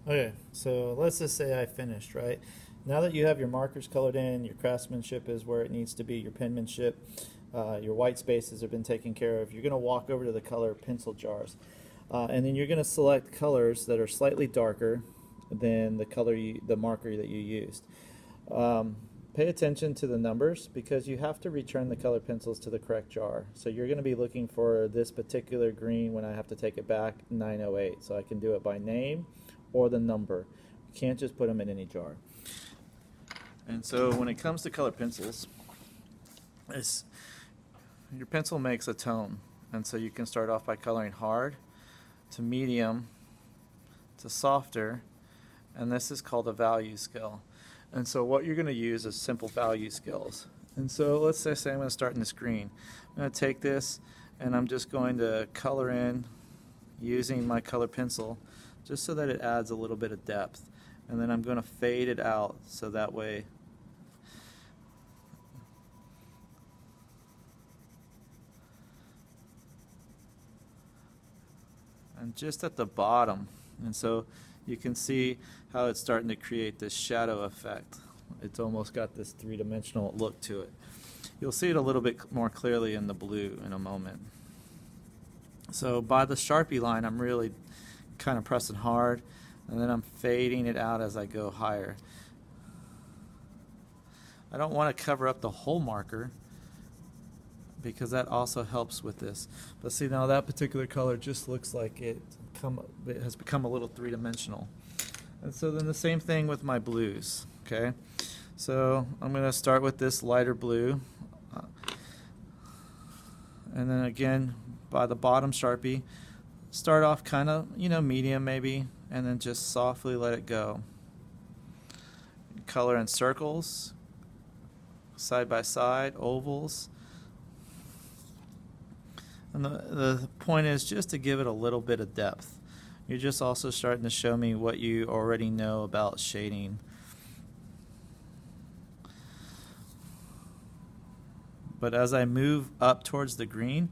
Okay, so let's just say I finished, right? Now that you have your markers colored in, your craftsmanship is where it needs to be, your penmanship, your white spaces have been taken care of, you're going to walk over to the color pencil jars. And then you're going to select colors that are slightly darker than the marker that you used. Um, Pay attention to the numbers because you have to return the colored pencils to the correct jar. So you're going to be looking for this particular green when I have to take it back, 908. So I can do it by name or the number. You can't just put them in any jar. And so when it comes to colored pencils, your pencil makes a tone. And so you can start off by coloring hard to medium to softer, and this is called a value scale. And so what you're going to use is simple value scales. And so let's say I'm going to start in this green. I'm going to take this and I'm just going to color in using my color pencil just so that it adds a little bit of depth. And then I'm going to fade it out so that way and just at the bottom. And so you can see how it's starting to create this shadow effect. It's almost got this three-dimensional look to it. You'll see it a little bit more clearly in the blue in a moment. So by the Sharpie line, I'm really kind of pressing hard, and then I'm fading it out as I go higher. I don't want to cover up the whole marker because that also helps with this. But see, now that particular color just looks like it has become a little three-dimensional. And so then the same thing with my blues. Okay, so I'm going to start with this lighter blue, and then again by the bottom Sharpie, start off kind of medium maybe, and then just softly let it go. Color in circles, side by side, ovals. And the point is just to give it a little bit of depth. You're just also starting to show me what you already know about shading. But as I move up towards the green,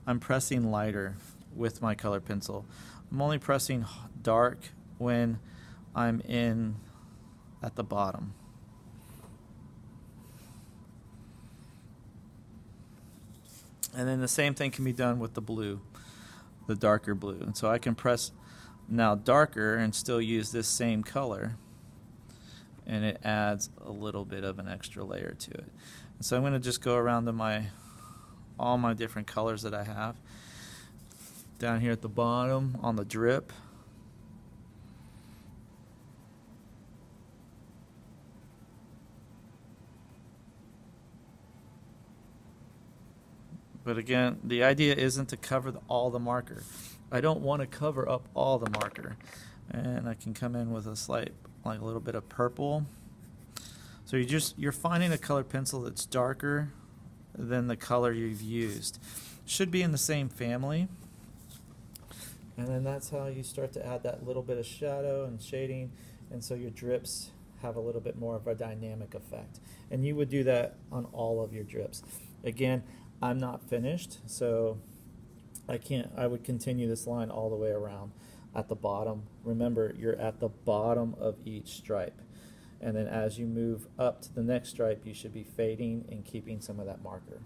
I'm pressing lighter with my color pencil. I'm only pressing dark when I'm in at the bottom. And then the same thing can be done with the blue, the darker blue. And so I can press now darker and still use this same color, and it adds a little bit of an extra layer to it. And so I'm going to just go around to all my different colors that I have. Down here at the bottom on the drip. But again, the idea isn't to cover all the marker. I don't want to cover up all the marker. And I can come in with a slight, like a little bit of purple. So you're finding a colored pencil that's darker than the color you've used. Should be in the same family. And then that's how you start to add that little bit of shadow and shading, and so your drips have a little bit more of a dynamic effect. And you would do that on all of your drips. Again, I'm not finished, so I would continue this line all the way around at the bottom. Remember, you're at the bottom of each stripe. And then as you move up to the next stripe, you should be fading and keeping some of that marker.